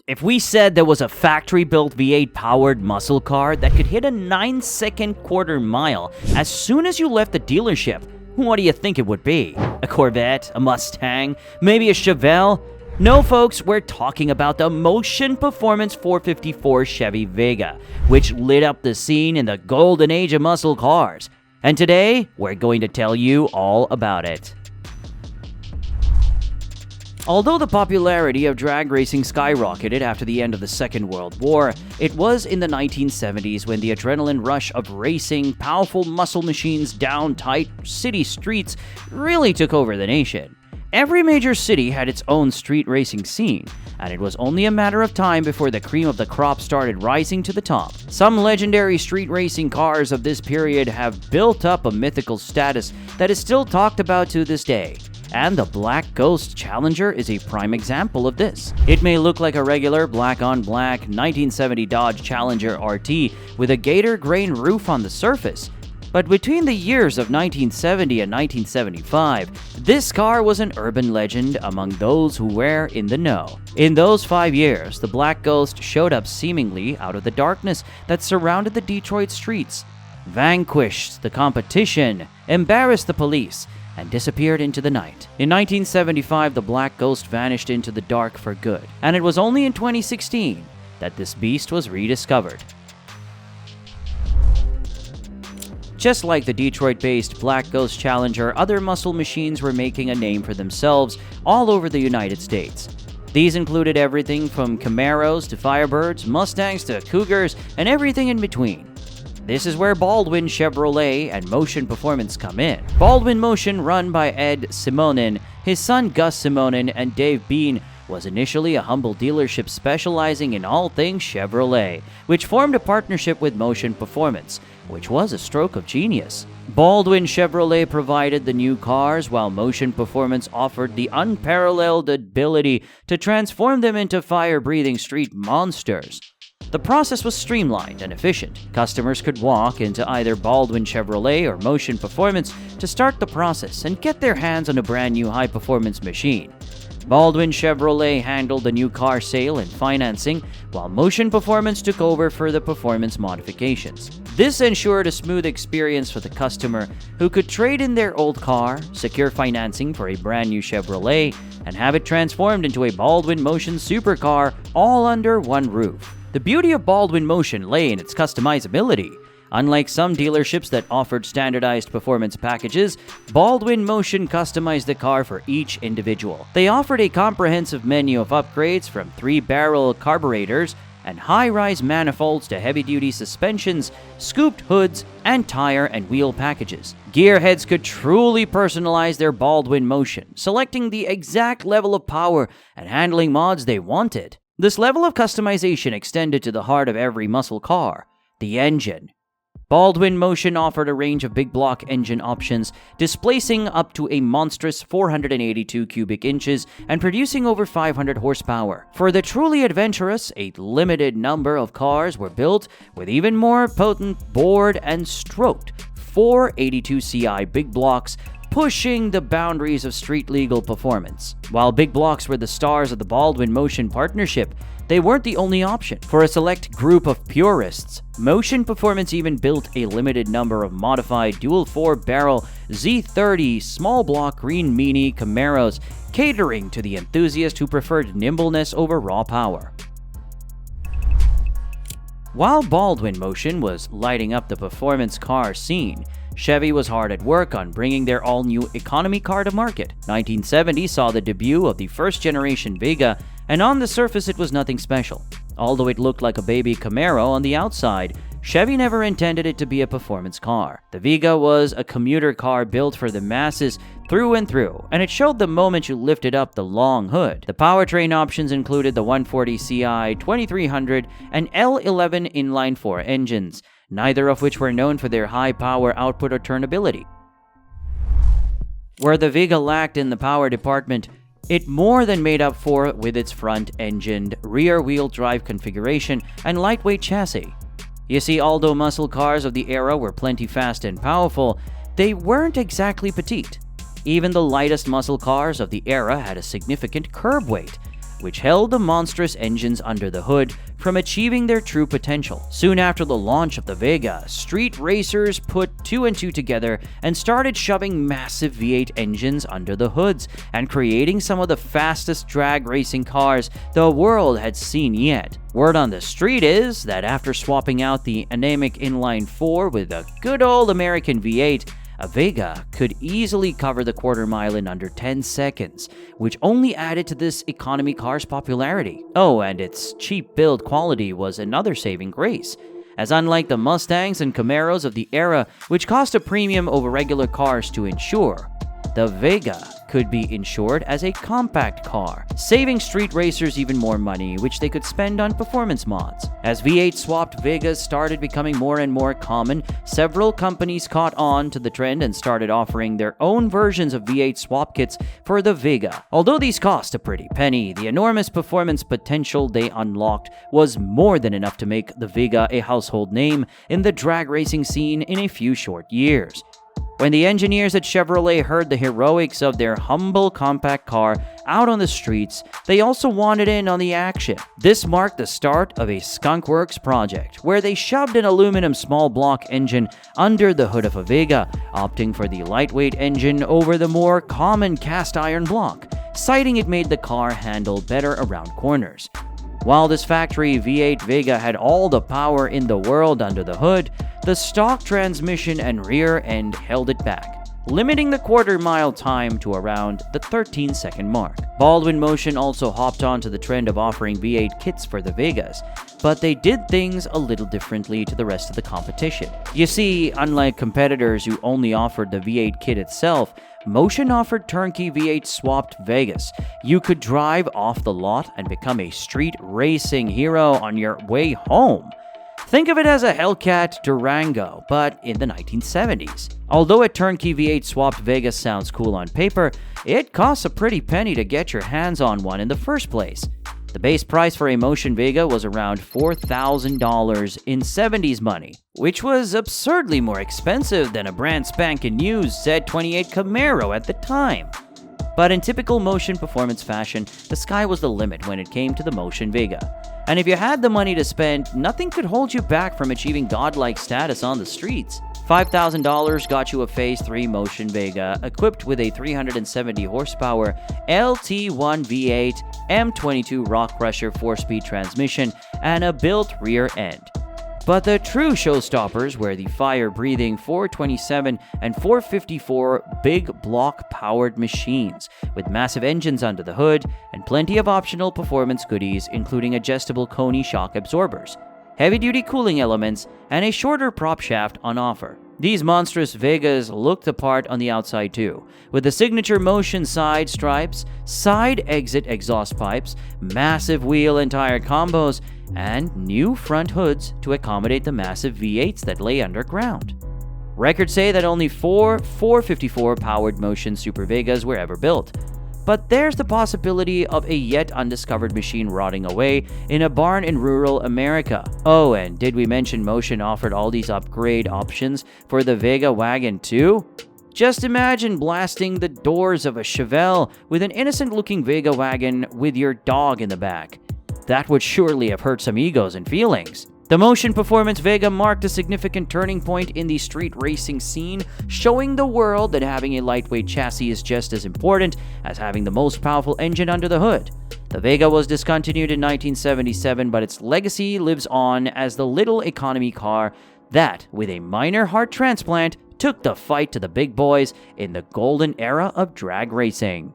If we said there was a factory-built V8-powered muscle car that could hit a 9-second quarter mile as soon as you left the dealership, what do you think it would be? A Corvette? A Mustang? Maybe a Chevelle? No, folks, we're talking about the Motion Performance 454 Chevy Vega, which lit up the scene in the golden age of muscle cars. And today, we're going to tell you all about it. Although the popularity of drag racing skyrocketed after the end of the Second World War, it was in the 1970s when the adrenaline rush of racing powerful muscle machines down tight city streets really took over the nation. Every major city had its own street racing scene, and it was only a matter of time before the cream of the crop started rising to the top. Some legendary street racing cars of this period have built up a mythical status that is still talked about to this day. And the Black Ghost Challenger is a prime example of this. It may look like a regular black-on-black 1970 Dodge Challenger RT with a gator grain roof on the surface, but between the years of 1970 and 1975, this car was an urban legend among those who were in the know. In those 5 years, the Black Ghost showed up seemingly out of the darkness that surrounded the Detroit streets, vanquished the competition, embarrassed the police, and disappeared into the night. In 1975, the Black Ghost vanished into the dark for good, and it was only in 2016 that this beast was rediscovered. Just like the Detroit-based Black Ghost Challenger, other muscle machines were making a name for themselves all over the United States. These included everything from Camaros to Firebirds, Mustangs to Cougars, and everything in between. This is where Baldwin Chevrolet and Motion Performance come in. Baldwin-Motion, run by Ed Simonin, his son Gus Simonin, and Dave Bean, was initially a humble dealership specializing in all things Chevrolet, which formed a partnership with Motion Performance, which was a stroke of genius. Baldwin Chevrolet provided the new cars, while Motion Performance offered the unparalleled ability to transform them into fire-breathing street monsters. The process was streamlined and efficient. Customers could walk into either Baldwin Chevrolet or Motion Performance to start the process and get their hands on a brand new high-performance machine. Baldwin Chevrolet handled the new car sale and financing, while Motion Performance took over for the performance modifications. This ensured a smooth experience for the customer, who could trade in their old car, secure financing for a brand new Chevrolet, and have it transformed into a Baldwin-Motion supercar, all under one roof. The beauty of Baldwin-Motion lay in its customizability. Unlike some dealerships that offered standardized performance packages, Baldwin-Motion customized the car for each individual. They offered a comprehensive menu of upgrades, from 3-barrel carburetors and high-rise manifolds to heavy-duty suspensions, scooped hoods, and tire and wheel packages. Gearheads could truly personalize their Baldwin-Motion, selecting the exact level of power and handling mods they wanted. This level of customization extended to the heart of every muscle car, the engine. Baldwin-Motion offered a range of big block engine options, displacing up to a monstrous 482 cubic inches and producing over 500 horsepower. For the truly adventurous, a limited number of cars were built with even more potent bored and stroked 482 Ci big blocks, pushing the boundaries of street-legal performance. While big blocks were the stars of the Baldwin-Motion partnership, they weren't the only option. For a select group of purists, Motion Performance even built a limited number of modified dual 4-barrel Z30 small block green Mini Camaros, catering to the enthusiast who preferred nimbleness over raw power. While Baldwin-Motion was lighting up the performance car scene, Chevy was hard at work on bringing their all-new economy car to market. 1970 saw the debut of the first-generation Vega, and on the surface it was nothing special. Although it looked like a baby Camaro on the outside, Chevy never intended it to be a performance car. The Vega was a commuter car built for the masses through and through, and it showed the moment you lifted up the long hood. The powertrain options included the 140 Ci 2300 and L11 inline-4 engines, neither of which were known for their high power output or turnability. Where the Vega lacked in the power department, it more than made up for it with its front-engined, rear-wheel drive configuration and lightweight chassis. You see, although muscle cars of the era were plenty fast and powerful, they weren't exactly petite. Even the lightest muscle cars of the era had a significant curb weight. which held the monstrous engines under the hood from achieving their true potential. Soon after the launch of the Vega, street racers put two and two together and started shoving massive V8 engines under the hoods and creating some of the fastest drag racing cars the world had seen yet. Word on the street is that after swapping out the anemic inline-4 with a good old American V8, a Vega could easily cover the quarter mile in under 10 seconds, which only added to this economy car's popularity. Oh, and its cheap build quality was another saving grace, as unlike the Mustangs and Camaros of the era, which cost a premium over regular cars to insure, the Vega could be insured as a compact car, saving street racers even more money, which they could spend on performance mods. As V8 swapped Vegas started becoming more and more common, several companies caught on to the trend and started offering their own versions of V8 swap kits for the Vega. Although these cost a pretty penny, the enormous performance potential they unlocked was more than enough to make the Vega a household name in the drag racing scene in a few short years. When the engineers at Chevrolet heard the heroics of their humble compact car out on the streets, they also wanted in on the action. This marked the start of a skunkworks project, where they shoved an aluminum small block engine under the hood of a Vega, opting for the lightweight engine over the more common cast iron block, citing it made the car handle better around corners. While this factory V8 Vega had all the power in the world under the hood, the stock transmission and rear end held it back, limiting the quarter-mile time to around the 13-second mark. Baldwin-Motion also hopped onto the trend of offering V8 kits for the Vegas, but they did things a little differently to the rest of the competition. You see, unlike competitors who only offered the V8 kit itself, Motion offered turnkey V8 swapped Vegas. You could drive off the lot and become a street racing hero on your way home. Think of it as a Hellcat Durango, but in the 1970s. Although a turnkey V8 swapped Vegas sounds cool on paper, it costs a pretty penny to get your hands on one in the first place. The base price for a Motion Vega was around $4,000 in 70s money, which was absurdly more expensive than a brand spanking new Z28 Camaro at the time. But in typical Motion performance fashion, the sky was the limit when it came to the Motion Vega. And if you had the money to spend, nothing could hold you back from achieving godlike status on the streets. $5,000 got you a Phase 3 Motion Vega, equipped with a 370 horsepower LT1 V8 M22 Rock Crusher 4-speed transmission and a built rear end. But the true showstoppers were the fire-breathing 427 and 454 big block-powered machines, with massive engines under the hood and plenty of optional performance goodies, including adjustable Koni shock absorbers, heavy-duty cooling elements, and a shorter prop shaft on offer. These monstrous Vegas looked the part on the outside too, with the signature Motion side stripes, side exit exhaust pipes, massive wheel and tire combos, and new front hoods to accommodate the massive V8s that lay underground. Records say that only 4 454 powered Motion Super Vegas were ever built. But there's the possibility of a yet undiscovered machine rotting away in a barn in rural America. Oh, and did we mention Motion offered all these upgrade options for the Vega wagon too? Just imagine blasting the doors of a Chevelle with an innocent-looking Vega wagon with your dog in the back. That would surely have hurt some egos and feelings. The Motion Performance Vega marked a significant turning point in the street racing scene, showing the world that having a lightweight chassis is just as important as having the most powerful engine under the hood. The Vega was discontinued in 1977, but its legacy lives on as the little economy car that, with a minor heart transplant, took the fight to the big boys in the golden era of drag racing.